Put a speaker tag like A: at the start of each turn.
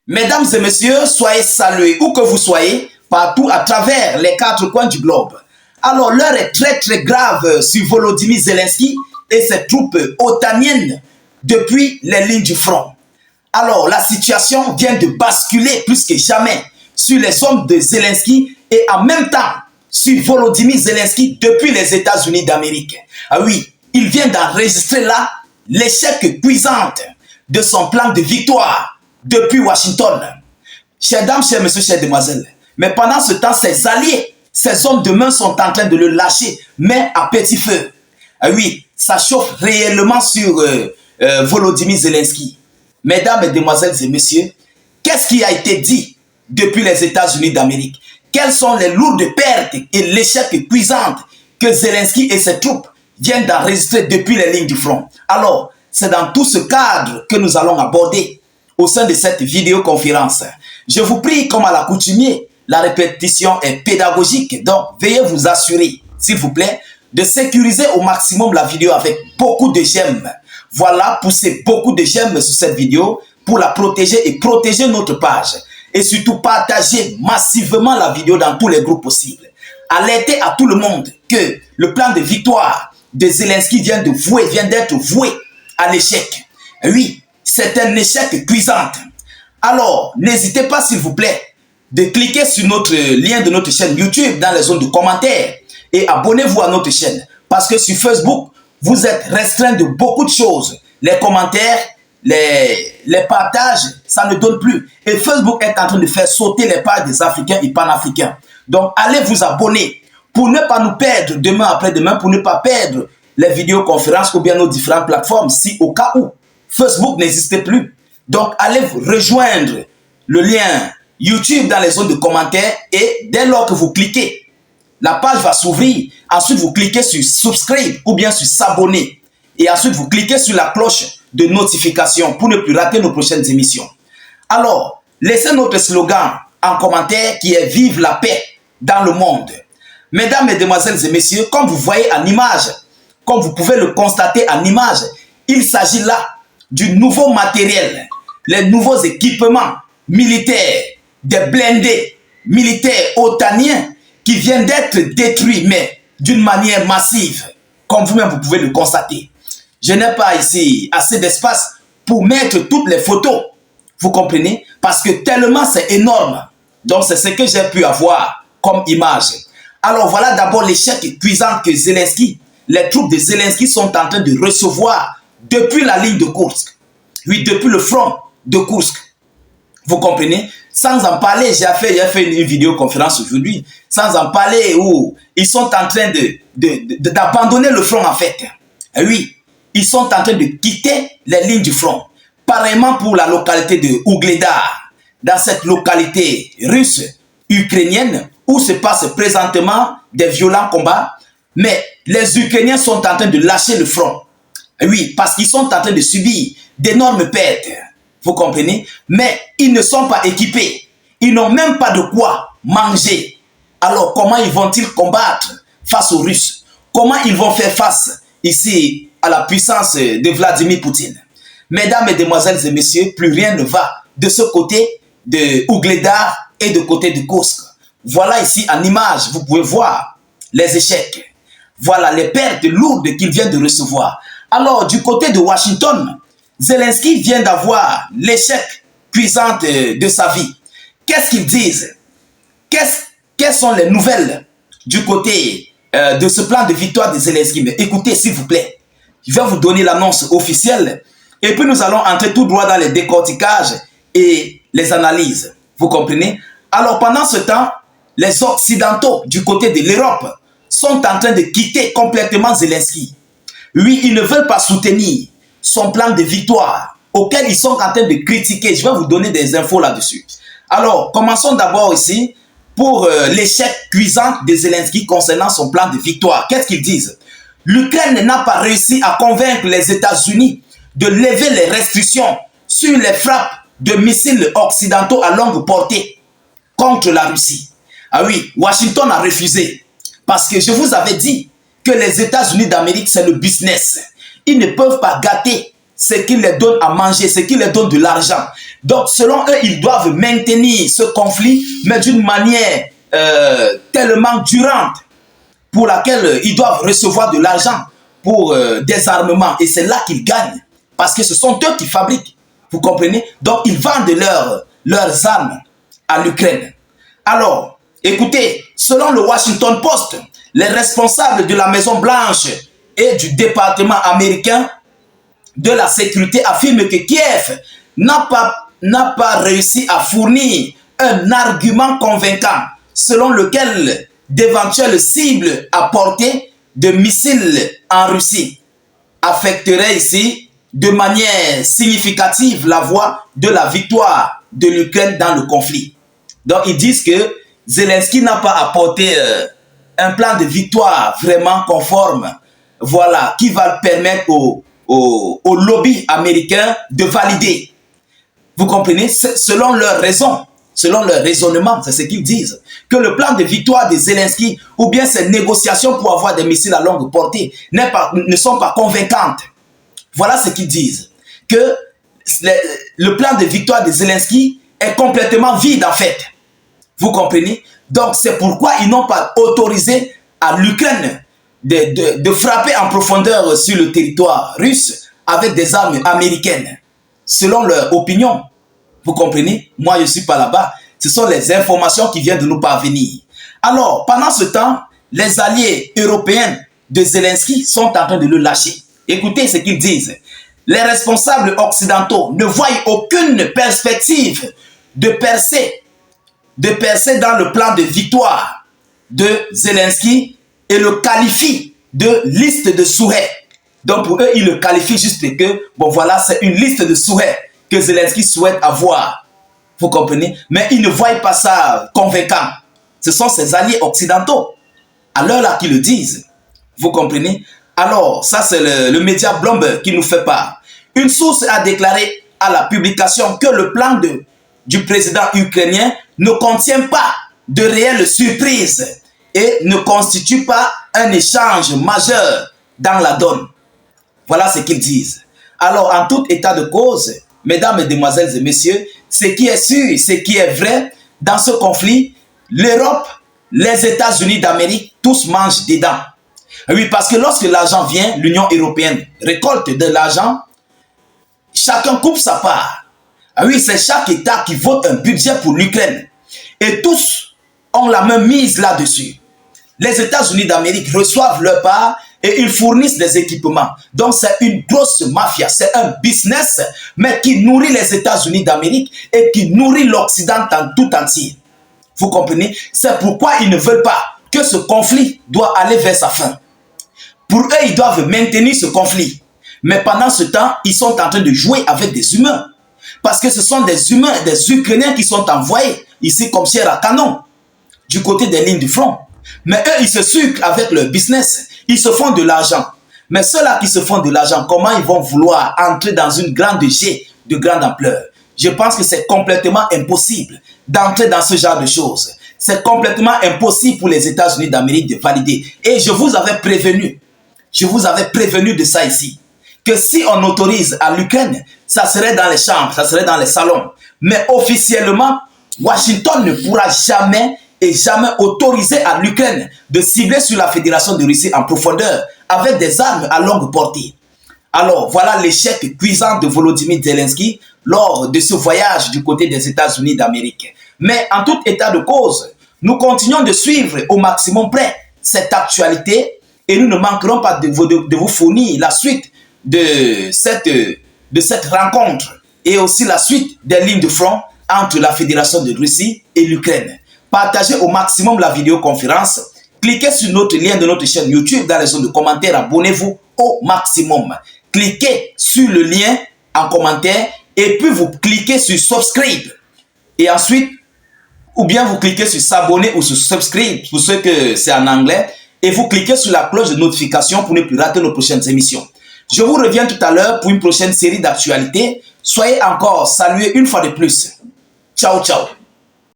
A: Mesdames et messieurs, soyez salués où que vous soyez, partout à travers les quatre coins du globe. Alors l'heure est très grave sur Volodymyr Zelensky et ses troupes otaniennes depuis les lignes du front. Alors la situation vient de basculer plus que jamais sur les hommes de Zelensky et en même temps sur Volodymyr Zelensky depuis les États-Unis d'Amérique. Ah oui, il vient d'enregistrer là l'échec cuisant de son plan de victoire depuis Washington. Chers dames, chers messieurs, chères demoiselles, mais pendant ce temps, ses alliés, ses hommes de main sont en train de le lâcher, mais à petit feu. Ah oui, ça chauffe réellement sur Volodymyr Zelensky. Mesdames, mesdemoiselles et messieurs, qu'est-ce qui a été dit depuis les États-Unis d'Amérique? Quelles sont les lourdes pertes et l'échec cuisant que Zelensky et ses troupes viennent d'enregistrer depuis les lignes du front? Alors, c'est dans tout ce cadre que nous allons aborder au sein de cette vidéoconférence. Je vous prie, comme à l'accoutumée, la répétition est pédagogique, donc veuillez vous assurer, s'il vous plaît, de sécuriser au maximum la vidéo avec beaucoup de j'aime. Voilà, poussez beaucoup de j'aime sur cette vidéo pour la protéger et protéger notre page. Et surtout, partagez massivement la vidéo dans tous les groupes possibles. Alertez à tout le monde que le plan de victoire de Zelensky vient d'être voué à l'échec. Oui, c'est un échec cuisant. Alors, n'hésitez pas, s'il vous plaît, de cliquer sur notre lien de notre chaîne YouTube dans les zones de commentaires et abonnez-vous à notre chaîne. Parce que sur Facebook, vous êtes restreint de beaucoup de choses. Les commentaires, les partages, ça ne donne plus. Et Facebook est en train de faire sauter les pages des Africains et panafricains. Donc, allez vous abonner pour ne pas nous perdre demain après-demain, pour ne pas perdre les vidéoconférences ou bien nos différentes plateformes si au cas où Facebook n'existait plus. Donc, allez rejoindre le lien YouTube dans les zones de commentaires et dès lors que vous cliquez, la page va s'ouvrir. Ensuite, vous cliquez sur subscribe ou bien sur s'abonner. Et ensuite, vous cliquez sur la cloche de notification pour ne plus rater nos prochaines émissions. Alors, laissez notre slogan en commentaire qui est « Vive la paix dans le monde ». Mesdames, mesdemoiselles et messieurs, comme vous voyez en image, comme vous pouvez le constater en image, il s'agit là du nouveau matériel, les nouveaux équipements militaires, des blindés militaires otaniens qui viennent d'être détruits, mais d'une manière massive, comme vous-même vous pouvez le constater. Je n'ai pas ici assez d'espace pour mettre toutes les photos, vous comprenez? Parce que tellement c'est énorme. Donc c'est ce que j'ai pu avoir comme image. Alors voilà d'abord l'échec cuisant que Zelensky, les troupes de Zelensky sont en train de recevoir depuis la ligne de Kursk. Oui, depuis le front de Kursk. Vous comprenez? Sans en parler, j'ai fait une vidéoconférence aujourd'hui, sans en parler où ils sont en train d'abandonner le front en fait. Et oui, ils sont en train de quitter les lignes du front. Pareillement pour la localité de Ougledar, dans cette localité russe, ukrainienne, où se passent présentement des violents combats, mais les Ukrainiens sont en train de lâcher le front. Et oui, parce qu'ils sont en train de subir d'énormes pertes. Vous comprenez? Mais ils ne sont pas équipés. Ils n'ont même pas de quoi manger. Alors, comment ils vont-ils combattre face aux Russes? Comment ils vont faire face ici à la puissance de Vladimir Poutine? Mesdames, mesdemoiselles et messieurs, plus rien ne va de ce côté de Ougledar et de côté de Kursk. Voilà ici en image, vous pouvez voir les échecs. Voilà les pertes lourdes qu'il vient de recevoir. Alors, du côté de Washington, Zelensky vient d'avoir l'échec cuisant de sa vie. Qu'est-ce qu'ils disent? Quelles sont les nouvelles du côté de ce plan de victoire de Zelensky? Mais écoutez, s'il vous plaît, je vais vous donner l'annonce officielle et puis nous allons entrer tout droit dans les décorticages et les analyses. Vous comprenez? Alors, pendant ce temps, les Occidentaux du côté de l'Europe sont en train de quitter complètement Zelensky. Oui, ils ne veulent pas soutenir son plan de victoire auquel ils sont en train de critiquer. Je vais vous donner des infos là-dessus. Alors, commençons d'abord ici pour l'échec cuisant de Zelensky concernant son plan de victoire. Qu'est-ce qu'ils disent? L'Ukraine n'a pas réussi à convaincre les États-Unis de lever les restrictions sur les frappes de missiles occidentaux à longue portée contre la Russie. Ah oui, Washington a refusé parce que je vous avais dit que les États-Unis d'Amérique, c'est le business. Ils ne peuvent pas gâter ce qui les donne à manger, ce qui les donne de l'argent. Donc, selon eux, ils doivent maintenir ce conflit, mais d'une manière tellement durante, pour laquelle ils doivent recevoir de l'argent pour des armements. Et c'est là qu'ils gagnent, parce que ce sont eux qui fabriquent. Vous comprenez? Donc, ils vendent leurs armes à l'Ukraine. Alors, écoutez, selon le Washington Post, les responsables de la Maison Blanche et du département américain de la sécurité affirment que Kiev n'a pas réussi à fournir un argument convaincant selon lequel d'éventuelles cibles à portée de missiles en Russie affecteraient ici de manière significative la voie de la victoire de l'Ukraine dans le conflit. Donc ils disent que Zelensky n'a pas apporté un plan de victoire vraiment conforme, voilà, qui va permettre au lobby américain de valider. Vous comprenez? Selon leurs raisons, selon leur raisonnement, c'est ce qu'ils disent. Que le plan de victoire de Zelensky ou bien ses négociations pour avoir des missiles à longue portée ne sont pas convaincantes. Voilà ce qu'ils disent. Que le plan de victoire de Zelensky est complètement vide en fait. Vous comprenez? Donc c'est pourquoi ils n'ont pas autorisé à l'Ukraine de frapper en profondeur sur le territoire russe avec des armes américaines. Selon leur opinion. Vous comprenez? Moi, je ne suis pas là-bas. Ce sont les informations qui viennent de nous parvenir. Alors, pendant ce temps, les alliés européens de Zelensky sont en train de le lâcher. Écoutez ce qu'ils disent. Les responsables occidentaux ne voient aucune perspective de percer dans le plan de victoire de Zelensky et le qualifient de liste de souhaits. Donc pour eux, ils le qualifient juste que, bon voilà, c'est une liste de souhaits que Zelensky souhaite avoir. Vous comprenez? Mais ils ne voient pas ça convaincant. Ce sont ses alliés occidentaux, à l'heure là, qui le disent. Vous comprenez? Alors, ça c'est le média Bloomberg qui nous fait part. Une source a déclaré à la publication que le plan du président ukrainien ne contient pas de réelles surprises et ne constitue pas un échange majeur dans la donne. Voilà ce qu'ils disent. Alors, en tout état de cause, mesdames, mesdemoiselles et messieurs, ce qui est sûr, ce qui est vrai, dans ce conflit, l'Europe, les États-Unis d'Amérique, tous mangent dedans. Oui, parce que lorsque l'argent vient, l'Union européenne récolte de l'argent, chacun coupe sa part. Oui, c'est chaque État qui vote un budget pour l'Ukraine. Et tous ont la même mise là-dessus. Les États-Unis d'Amérique reçoivent leur part et ils fournissent des équipements. Donc c'est une grosse mafia, c'est un business, mais qui nourrit les États-Unis d'Amérique et qui nourrit l'Occident en tout entier. Vous comprenez? C'est pourquoi ils ne veulent pas que ce conflit doit aller vers sa fin. Pour eux, ils doivent maintenir ce conflit. Mais pendant ce temps, ils sont en train de jouer avec des humains. Parce que ce sont des humains, des Ukrainiens qui sont envoyés ici comme chair à canon, du côté des lignes du front. Mais eux, ils se sucrent avec leur business. Ils se font de l'argent. Mais ceux-là qui se font de l'argent, comment ils vont vouloir entrer dans une grande jet de grande ampleur? Je pense que c'est complètement impossible d'entrer dans ce genre de choses. C'est complètement impossible pour les États-Unis d'Amérique de valider. Et je vous avais prévenu de ça ici, que si on autorise à l'Ukraine, ça serait dans les chambres, ça serait dans les salons. Mais officiellement, Washington ne pourra jamais autoriser à l'Ukraine de cibler sur la Fédération de Russie en profondeur avec des armes à longue portée. Alors, voilà l'échec cuisant de Volodymyr Zelensky lors de ce voyage du côté des États-Unis d'Amérique. Mais en tout état de cause, nous continuons de suivre au maximum près cette actualité et nous ne manquerons pas de vous fournir la suite de cette rencontre et aussi la suite des lignes de front entre la Fédération de Russie et l'Ukraine. Partagez au maximum la vidéoconférence, cliquez sur notre lien de notre chaîne YouTube dans les zones de commentaires, abonnez-vous au maximum. Cliquez sur le lien en commentaire et puis vous cliquez sur subscribe. Et ensuite, ou bien vous cliquez sur s'abonner ou sur subscribe pour ceux que c'est en anglais et vous cliquez sur la cloche de notification pour ne plus rater nos prochaines émissions. Je vous reviens tout à l'heure pour une prochaine série d'actualités. Soyez encore salués une fois de plus. Ciao, ciao.